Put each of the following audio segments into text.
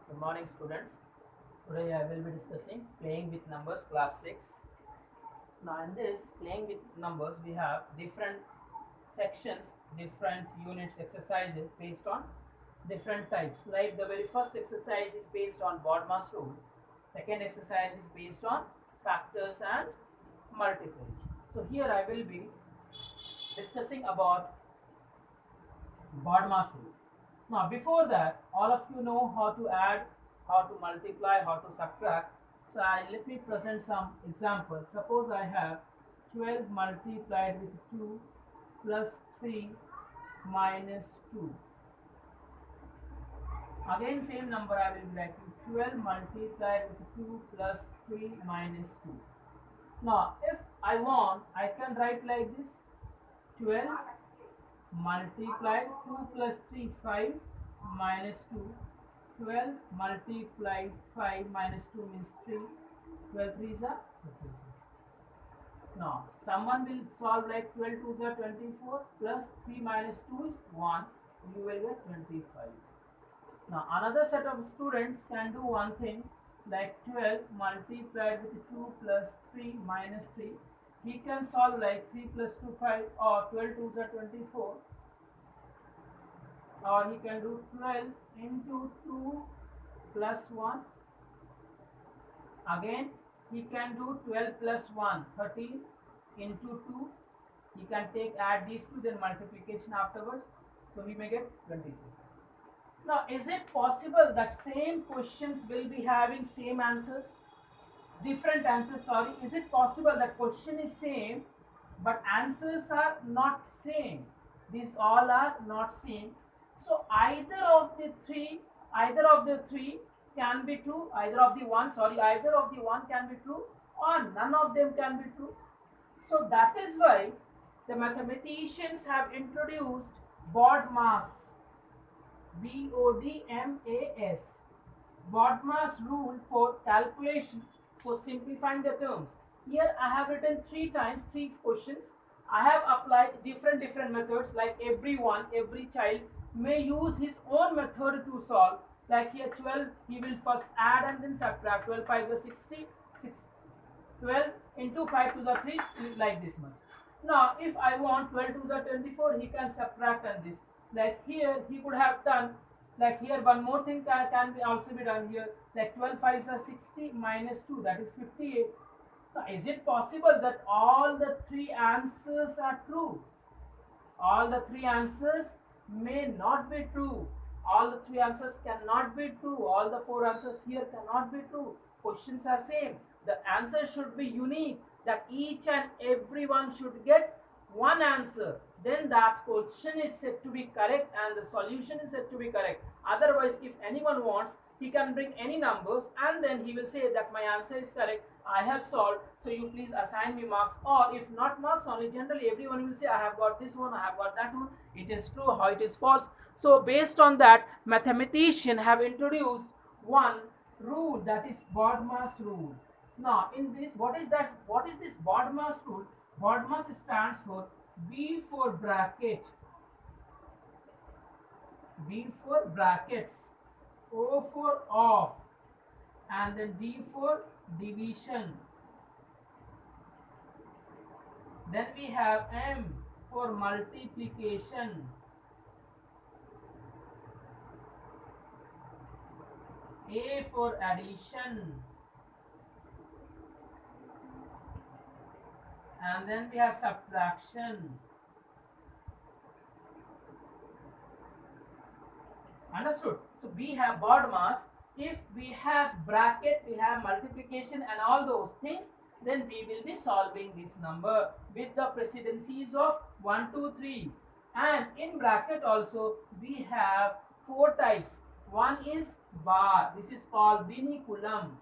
Good morning, students. Today I will be discussing playing with numbers class 6. Now in this playing with numbers we have different sections, different units exercises based on different types. Like the very first exercise is based on BODMAS rule. Second exercise is based on factors and multiples. So here I will be discussing about BODMAS rule. Now before that, all of you know how to add, how to multiply, how to subtract. So let me present some examples. Suppose I have 12 multiplied with 2 plus 3 minus 2. Again same number I will be writing 12 multiplied with 2 plus 3 minus 2. Now if I want, I can write like this 12 multiplied 2 plus 3 5 minus 2. 12 multiplied 5 minus 2 means 3. 12 3s are 56. Now someone will solve like 12 2s are 24 plus 3 minus 2 is 1. You will get 25. Now another set of students can do one thing like 12 multiplied with 2 plus 3 minus 3. He can solve like 3 plus 2 5 or 12 2s are 24, or he can do 12 into 2 plus 1. Again he can do 12 plus 1 13 into 2. He can add these two, then multiplication afterwards, so he may get 26. Now is it possible that same questions will be having same answers, different answers? Sorry, is it possible that question is same but answers are not same? These all are not same. So either of the three can be true, either of the one can be true, or none of them can be true. So that is why the mathematicians have introduced BODMAS, BODMAS, BODMAS rule for calculation, for simplifying the terms. Here I have written 3 times 3 questions. I have applied different methods, like every child may use his own method to solve. Like here 12, he will first add and then subtract. 12 5 is 60, 12 into 5 to the 3, like this much. Now if I want 12 to the 24, he can subtract and this. Like here he could have done, like here one more thing can be also be done here, like 12 5s are 60 minus 2, that is 58. Now is it possible that all the 3 answers are true? All the 3 answers may not be true. All the 3 answers cannot be true. All the 4 answers here cannot be true. Questions are same. The answer should be unique, that each and everyone should get one answer. Then that question is said to be correct and the solution is said to be correct. Otherwise, if anyone wants, he can bring any numbers and then he will say that my answer is correct, I have solved, so you please assign me marks. Or if not marks only, generally everyone will say I have got this one, I have got that one, it is true, how it is false. So based on that, mathematicians have introduced one rule, that is BODMAS rule. Now in this, what is this BODMAS rule? BODMAS stands for B for bracket, B for brackets, O for off, and then D for division. Then we have M for multiplication, A for addition, and then we have subtraction. Understood? So we have BODMAS. If we have bracket, we have multiplication and all those things, then we will be solving this number with the precedences of 1 2 3. And in bracket also we have 4 types. One is bar, this is called vinculum,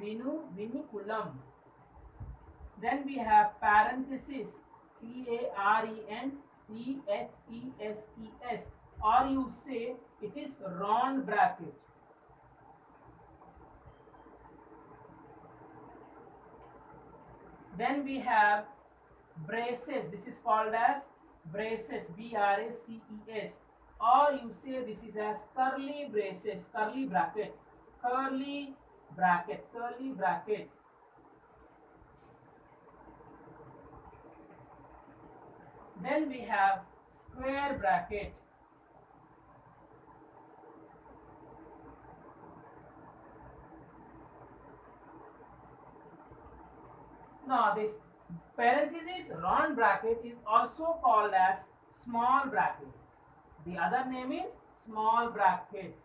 vinculum. Then we have parenthesis, parentheses, or you say it is round bracket. Then we have braces, this is called as braces, BRACES, or you say this is as curly braces, curly bracket. curly bracket, curly bracket. Then we have square bracket. Now this parenthesis round bracket is also called as small bracket. The other name is small bracket.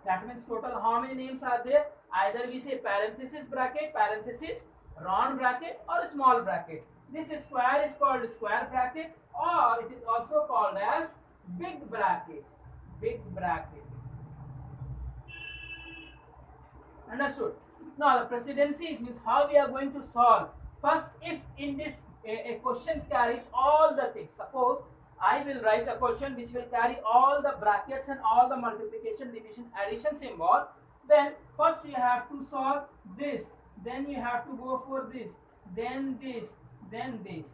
That means total how many names are there? Either we say parenthesis bracket, parenthesis, round bracket or small bracket. This square is called square bracket, or it is also called as big bracket. Big bracket. Understood? Now the precedencies means how we are going to solve. First, if in this a question carries all the things, suppose I will write a question which will carry all the brackets and all the multiplication, division, addition symbol, then first you have to solve this, then you have to go for this, then this, then this,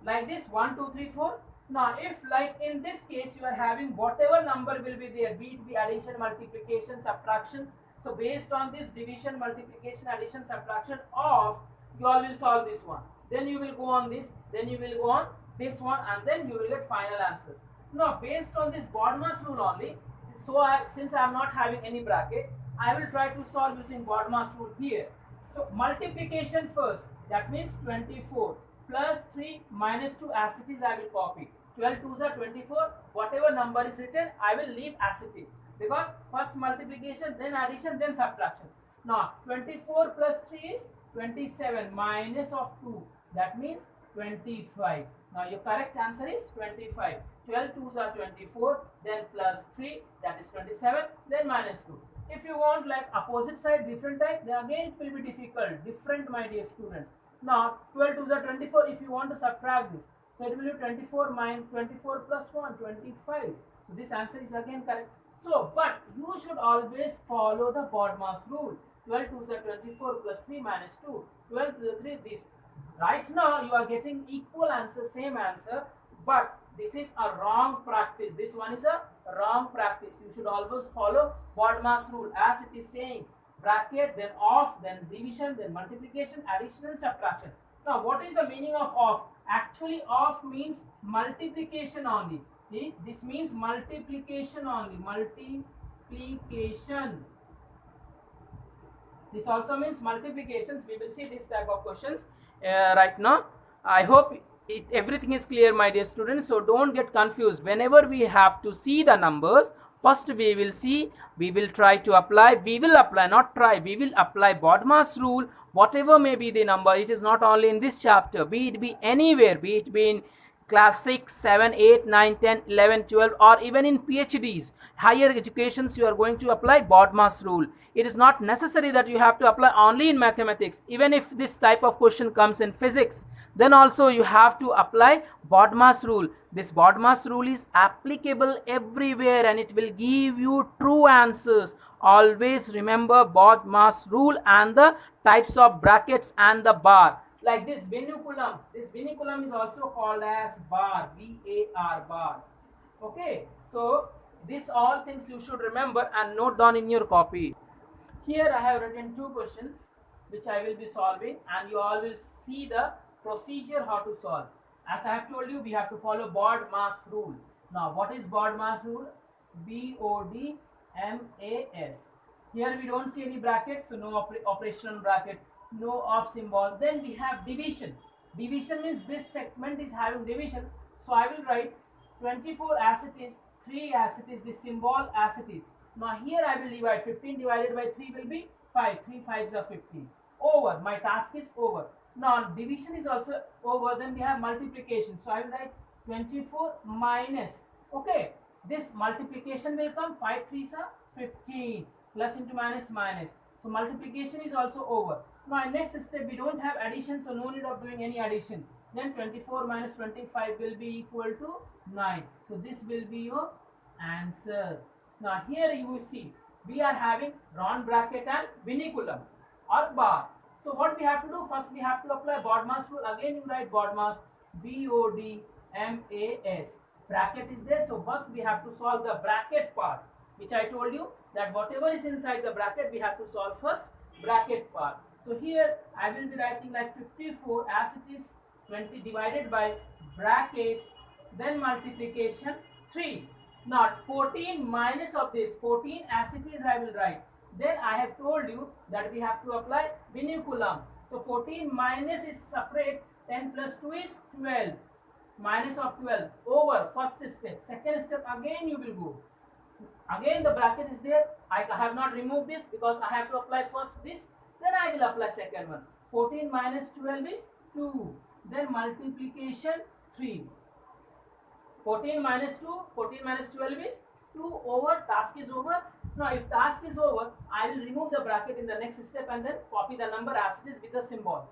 like this 1 2 3 4. Now if like in this case you are having whatever number will be there, be it be addition, multiplication, subtraction, so based on this division, multiplication, addition, subtraction of, you all will solve this one, then you will go on this, then you will go on this one, and then you will get final answers. Now based on this BODMAS rule only, so since I am not having any bracket, I will try to solve using BODMAS rule here. So multiplication first, that means 24 plus 3 minus 2 as it is I will copy. 12 2s are 24, whatever number is written I will leave as it is, because first multiplication, then addition, then subtraction. Now 24 plus 3 is 27 minus of 2, that means 25. Now your correct answer is 25. 12 2s are 24, then plus 3, that is 27, then minus 2. If you want like opposite side, different type, then again it will be difficult, different my dear students. Now 12 2s are 24, if you want to subtract this, so it will be 24 minus 24 plus 1, 25. So this answer is again correct. So, but you should always follow the BODMAS rule. 12 2s are 24 plus 3 minus 2. 12 to the 3 this. Right now you are getting equal answer, same answer, but this is a wrong practice. This one is a wrong practice. You should always follow BODMAS rule as it is saying. Bracket, then off, then division, then multiplication, addition and subtraction. Now what is the meaning of off? Actually off means multiplication only. See? This means multiplication only. Multiplication. This also means multiplications. We will see this type of questions right now. I hope everything is clear, my dear students. So don't get confused. Whenever we have to see the numbers, first we will see, we will try to apply, we will apply, not try, we will apply BODMAS rule, whatever may be the number. It is not only in this chapter, be it be anywhere, be it be in class 6, 7, 8, 9, 10, 11, 12, or even in PhDs, higher educations, you are going to apply BODMAS rule. It is not necessary that you have to apply only in mathematics. Even if this type of question comes in physics, then also you have to apply BODMAS rule. This BODMAS rule is applicable everywhere and it will give you true answers. Always remember BODMAS rule and the types of brackets and the bar. Like this vinculum is also called as bar, VAR, bar. Okay, so these all things you should remember and note down in your copy. Here I have written two questions which I will be solving, and you all will see the procedure how to solve. As I have told you, we have to follow BODMAS rule. Now what is BODMAS rule? BODMAS. Here we don't see any brackets, so no operational bracket, no off symbol. Then we have division. Division means this segment is having division, so I will write 24 as it is, 3 as it is, this symbol as it is. Now here I will divide. 15 divided by 3 will be 5. 3 5s are 15. Over. My task is over. Now division is also over. Then we have multiplication. So I will write 24 minus. Okay. This multiplication will come. 5 3s are 15. Plus into minus minus. So multiplication is also over. Now next step, we don't have addition, so no need of doing any addition. Then 24 minus 25 will be equal to 9. So this will be your answer. Now here you will see we are having round bracket and vinculum or bar. So what we have to do, first we have to apply BODMAS rule. Again you write BODMAS, BODMAS. Bracket is there, so first we have to solve the bracket part. which I told you that whatever is inside the bracket we have to solve first bracket part. So here I will be writing like 54 as it is 20 divided by bracket, then multiplication 3. Not 14 minus of this 14 as it is I will write. Then I have told you that we have to apply vinculum. So 14 minus is separate, 10 plus 2 is 12. Minus of 12 over first step. Second step again you will go. Again the bracket is there. I have not removed this because I have to apply first this. Then I will apply second one. 14 minus 12 is 2. Then multiplication 3. 14 minus 2, 14 minus 12 is 2 over, task is over. Now if task is over, I will remove the bracket in the next step and then copy the number as it is with the symbols.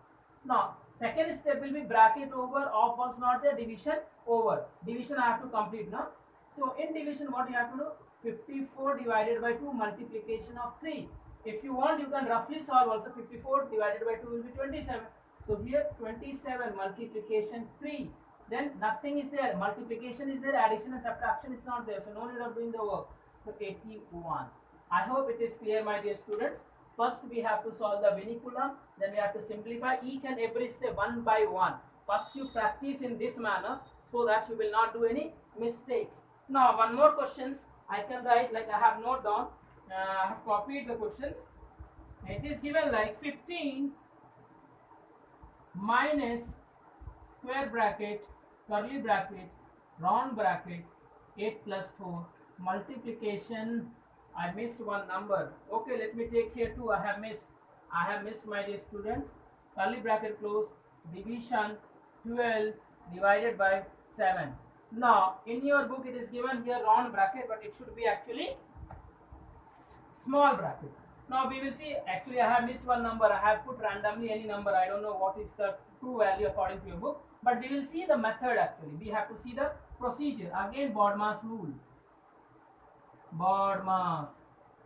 Now second step will be bracket over, of was not there, division over. Division I have to complete now. So in division what you have to do? 54 divided by 2 multiplication of 3. If you want you can roughly solve also. 54 divided by 2 will be 27. So here 27 multiplication 3. Then nothing is there, multiplication is there, addition and subtraction is not there, so no need of doing the work. So 81. I hope it is clear, my dear students. First we have to solve the vinculum, then we have to simplify each and every step one by one. First you practice in this manner so that you will not do any mistakes. Now one more questions I can write, like I have note down, I have copied the questions. It is given like 15 minus square bracket, curly bracket, round bracket, 8 plus 4, multiplication, I missed one number. Okay, let me take here 2, I have missed my dear students. Curly bracket close, division 12 divided by 7. Now in your book it is given here round bracket, but it should be actually small bracket. Now we will see, actually I have missed one number, I have put randomly any number, I don't know what is the true value according to your book, but we will see the method actually. We have to see the procedure. Again BODMAS rule. BODMAS.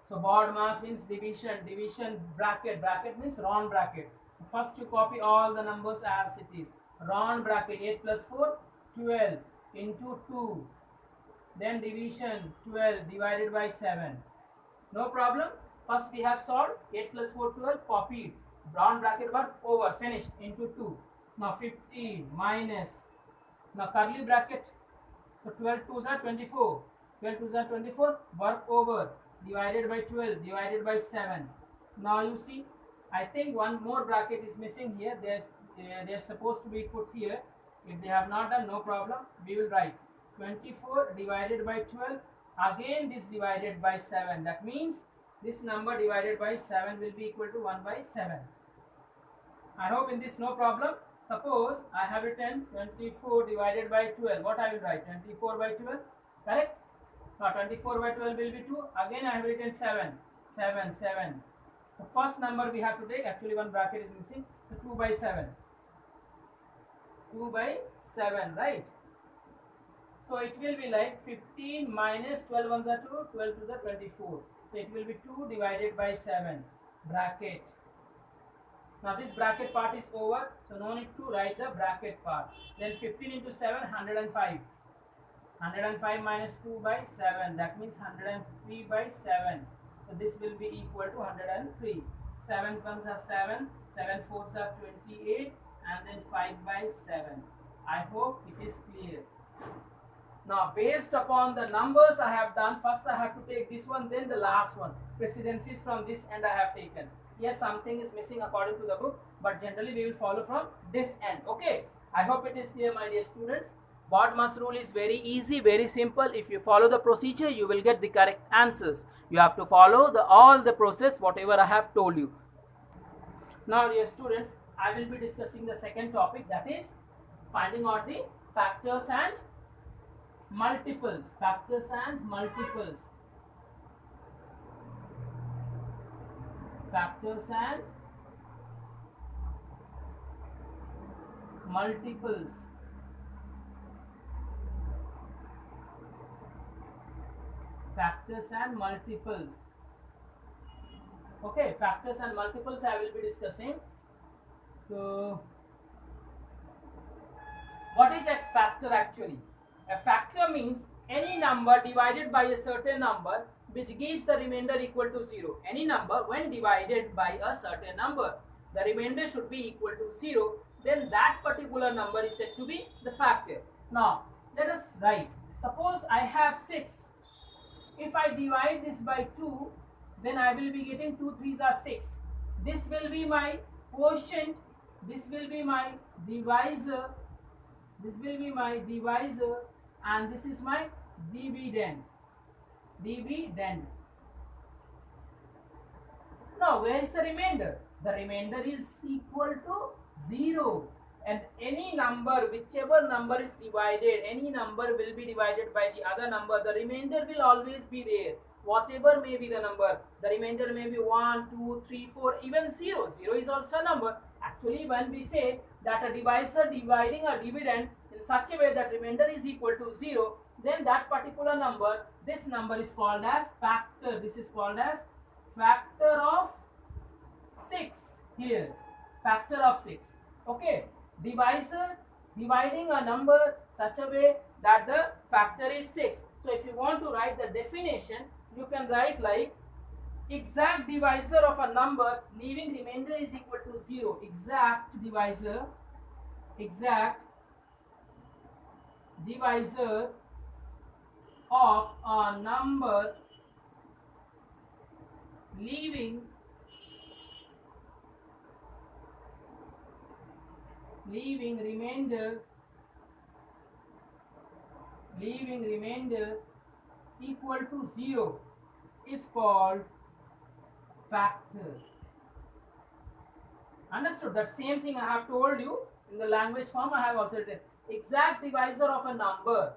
So BODMAS means division bracket, bracket means round bracket. So first you copy all the numbers as it is. Round bracket 8 plus 4, 12 into 2. Then division 12 divided by 7. No problem. First we have solved 8 plus 4, 12, copied. Round bracket work over, finished, into 2. Now 15 minus, now curly bracket, so 12 2s are 24, 12 2s are 24, work over, divided by 12, divided by 7. Now you see, I think one more bracket is missing here, they're supposed to be put here. If they have not done, no problem, we will write 24 divided by 12, again this divided by 7, that means this number divided by 7 will be equal to 1 by 7. I hope in this no problem. Suppose I have written 24 divided by 12. What I will write? 24 by 12. Correct? Now 24 by 12 will be 2. Again I have written 7. 7. The first number we have to take. Actually one bracket is missing. So 2 by 7. 2 by 7. Right? So it will be like 15 minus 12 ones are 2. 12 to the 24. So it will be 2 divided by 7. Bracket. Now this bracket part is over, so no need to write the bracket part. Then 15 into 7, 105. 105 minus 2 by 7, that means 103 by 7. So this will be equal to 103. 7 ones are 7, 7 fours are 28, and then 5 by 7. I hope it is clear. Now based upon the numbers I have done, first I have to take this one, then the last one. Precedences from this end I have taken. Here something is missing according to the book, but generally we will follow from this end. Okay, I hope it is clear, my dear students. BODMAS rule is very easy, very simple. If you follow the procedure, you will get the correct answers. You have to follow all the process whatever I have told you. Now dear students, I will be discussing the second topic, that is finding out the factors and multiples. Factors and multiples. Factors and multiples. Factors and multiples. Okay, factors and multiples I will be discussing. So, what is a factor actually? A factor means any number divided by a certain number which gives the remainder equal to 0. Any number when divided by a certain number, the remainder should be equal to 0, then that particular number is said to be the factor. Now, let us write. Suppose I have 6. If I divide this by 2, then I will be getting 2 3s are 6. This will be my quotient, this will be my divisor, this will be my divisor, and this is my dividend. Dividend. Now, where is the remainder? The remainder is equal to 0. And any number, whichever number is divided, any number will be divided by the other number. The remainder will always be there. Whatever may be the number, the remainder may be 1, 2, 3, 4, even 0. 0 is also a number. Actually, when we say that a divisor dividing a dividend in such a way that remainder is equal to 0, then that particular number, this number is called as factor. This is called as factor of 6 here. Factor of 6. Okay. Divisor dividing a number such a way that the factor is 6. So if you want to write the definition, you can write like exact divisor of a number leaving remainder is equal to 0. Exact divisor of a number leaving remainder equal to 0 is called factor. Understood? That same thing I have told you in the language form. I have also written exact divisor of a number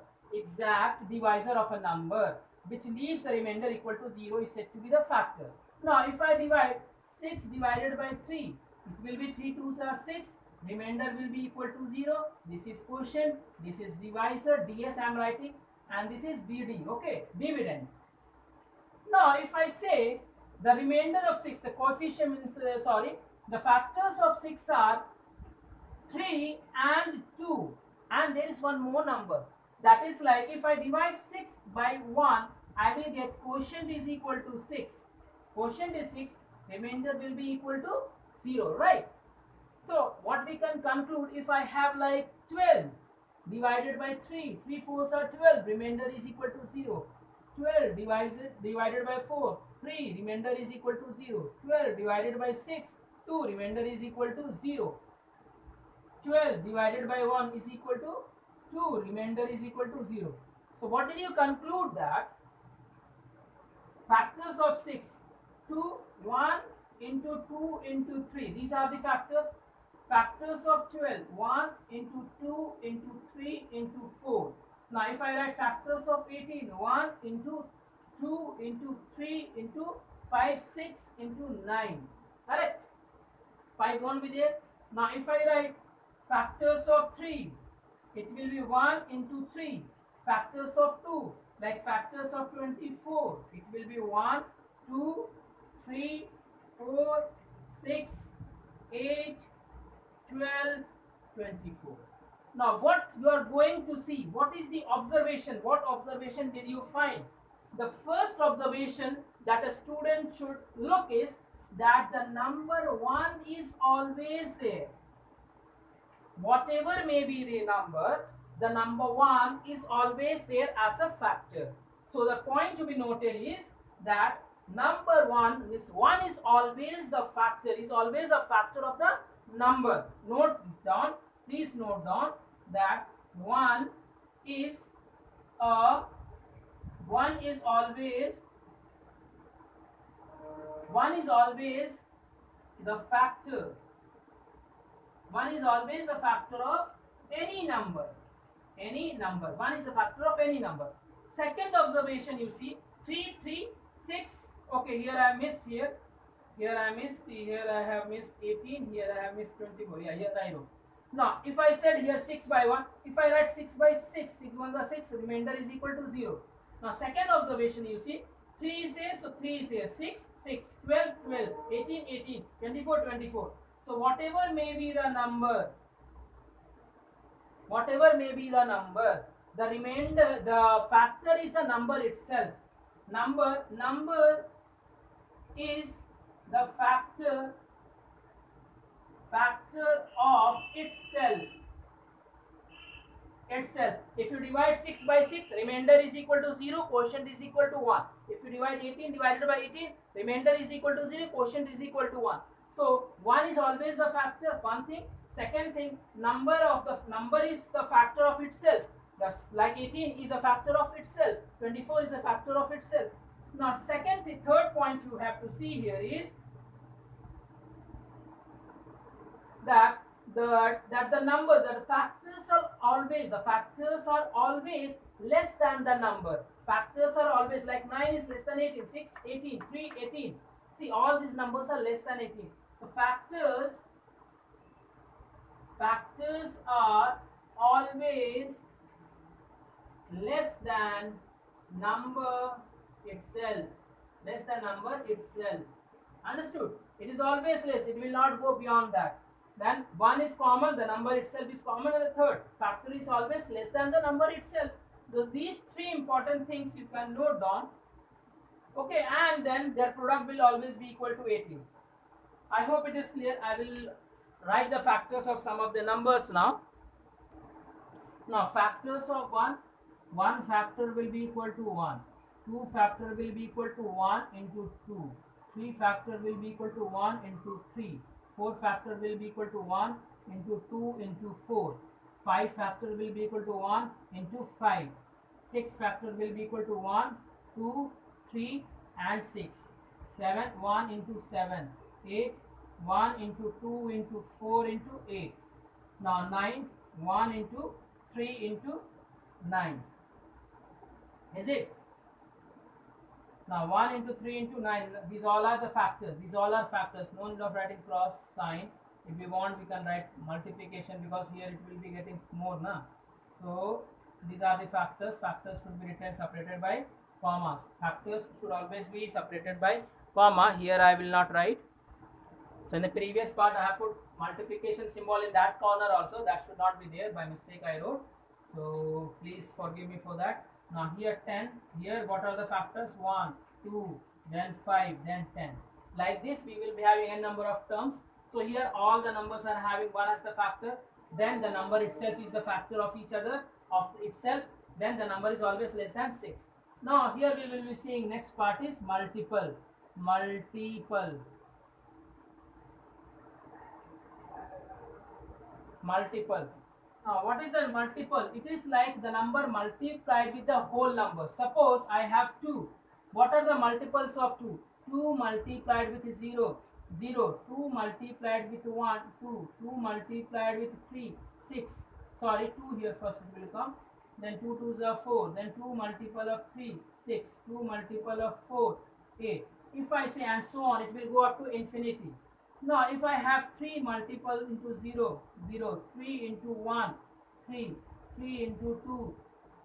which leaves the remainder equal to 0 is said to be the factor. Now if I divide 6 divided by 3, it will be 3 2s are 6. Remainder will be equal to 0. This is quotient, this is divisor, ds I am writing, and this is dd, okay, dividend. Now if I say the remainder of 6, the coefficient means, the factors of 6 are 3 and 2, and there is one more number. That is like if I divide 6 by 1, I will get quotient is equal to 6. Quotient is 6, remainder will be equal to 0, right? So what we can conclude, if I have like 12 divided by 3, 3 4s are 12, remainder is equal to 0. 12 divided by 4, 3, remainder is equal to 0. 12 divided by 6, 2, remainder is equal to 0. 12 divided by 1 is equal to 2, remainder is equal to 0. So what did you conclude? That factors of 6, 2, 1 into 2 into 3, these are the factors. Factors of 12, 1 into 2 into 3 into 4. Now if I write factors of 18, 1 into 2 into 3 into 5, 6 into 9. Correct? 5 won't be there. Now if I write factors of 3, it will be 1 into 3. Factors of 2, like factors of 24, it will be 1, 2, 3, 4, 6, 8, 12, 24. Now what you are going to see, what is the observation? What observation did you find? The first observation that a student should look is that the number 1 is always there. Whatever may be the number 1 is always there as a factor. So the point to be noted is that number 1 is always the factor, is always a factor of the number. Note down, please note down that 1 is always the factor. 1 is always the factor of any number. 1 is the factor of any number. Second observation, you see 3, 3, 6. Okay, here I missed here I have missed 18, here I have missed 24. Yeah, here I know. Now if I said here 6 by 1, if I write 6 by 6, 6 1 are 6, remainder is equal to 0. Now second observation, you see 3 is there, so 3 is there, 6 6, 12 12, 18 18, 24 24. So whatever may be the number, the remainder, the factor is the number itself. Number is the factor of itself. If you divide 6 by 6, remainder is equal to 0, quotient is equal to 1. If you divide 18 divided by 18, remainder is equal to 0, quotient is equal to 1. So 1 is always the factor, one thing. Second thing, number is the factor of itself. Thus, like 18 is a factor of itself, 24 is a factor of itself. Now third point you have to see here is that the numbers, the factors are always less than the number. Factors are always, like 9 is less than 18, 6 18, 3 18. See, all these numbers are less than 18. So factors are always less than number itself. Understood? It is always less, it will not go beyond that. Then 1 is common, the number itself is common, and the third factor is always less than the number itself. So these three important things you can note down. Okay, and then their product will always be equal to 18. I hope it is clear. I will write the factors of some of the numbers now. Now factors of 1 factor will be equal to 1, 2 factor will be equal to 1 into 2, 3 factor will be equal to 1 into 3, 4 factor will be equal to 1 into 2 into 4, 5 factor will be equal to 1 into 5, 6 factor will be equal to 1, 2, 3 and 6, 7, 1 into 7, 8, 1 into 2 into 4 into 8. Now 9, 1 into 3 into 9. Is it? Now 1 into 3 into 9, these all are the factors. No need of writing cross sign. If we want, we can write multiplication, because here it will be getting more, na? So these are the factors. Factors should be written separated by commas. Factors should always be separated by comma. Here I will not write. So in the previous part I have put multiplication symbol in that corner also. That should not be there, by mistake I wrote. So please forgive me for that. Now here 10, here what are the factors? 1, 2, then 5, then 10. Like this we will be having a number of terms. So here all the numbers are having 1 as the factor. Then the number itself is the factor of each other, of itself. Then the number is always less than 6. Now here we will be seeing next part is multiple. Multiple. Now what is a multiple? It is like the number multiplied with the whole number. Suppose I have 2. What are the multiples of 2? 2 multiplied with 0, 0. 2 multiplied with 1, 2. 2 multiplied with 3, 6. Sorry, 2 here first it will come. Then 2 2s are 4. Then 2 multiple of 3, 6. 2 multiple of 4, 8. If I say and so on, it will go up to infinity. Now if I have 3 multiple into 0, 0, 3 into 1, 3, 3 into 2,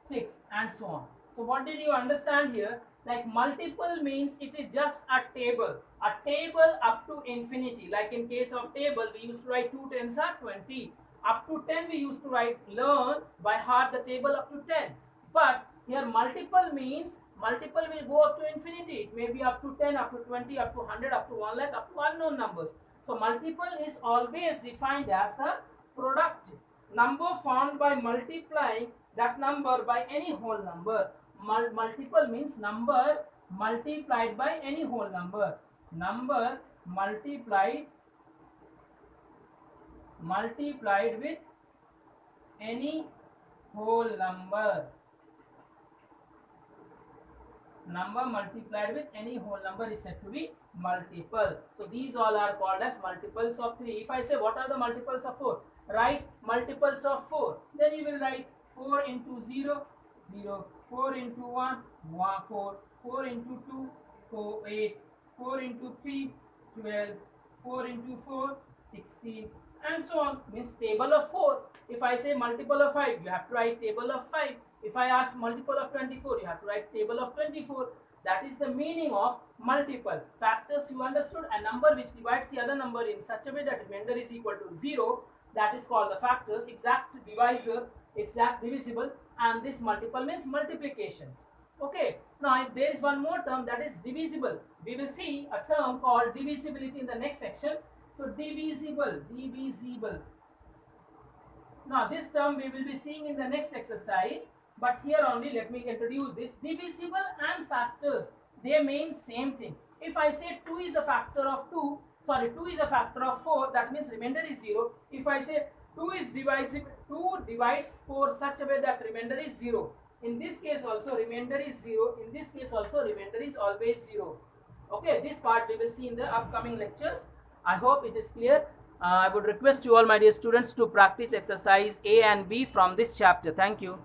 6 and so on. So what did you understand here? Like multiple means it is just a table up to infinity. Like in case of table we used to write 2 tens are 20. Up to 10 we used to learn by heart the table up to 10. But here multiple means multiple will go up to infinity. It may be up to 10, up to 20, up to 100, up to 1 lakh, up to unknown numbers. So multiple is always defined as the product number formed by multiplying that number by any whole number. Multiple means number multiplied by any whole number. Number multiplied with any whole number. Number multiplied with any whole number is said to be multiple. So these all are called as multiples of 3. If I say what are the multiples of 4? Write multiples of 4. Then you will write 4 into 0, 0, 4 into 1, 4, 4 into 2, 4, 8, 4 into 3, 12, 4 into 4, 16 and so on. Means table of 4. If I say multiple of 5, you have to write table of 5. If I ask multiple of 24, you have to write table of 24. That is the meaning of multiple. Factors you understood, a number which divides the other number in such a way that remainder is equal to 0. That is called the factors. Exact divisor, exact divisible, and this multiple means multiplications. Okay, now there is one more term, that is divisible. We will see a term called divisibility in the next section. So divisible. Now this term we will be seeing in the next exercise, but here only let me introduce this. Divisible and factors, they mean same thing. If I say 2 is a factor of 2, sorry, 2 is a factor of 4, that means remainder is 0. If I say 2 is divisible, 2 divides 4 such a way that remainder is 0. In this case also remainder is 0. In this case also remainder is always 0. Okay, this part we will see in the upcoming lectures. I hope it is clear. I would request you all, my dear students, to practice exercise A and B from this chapter. Thank you.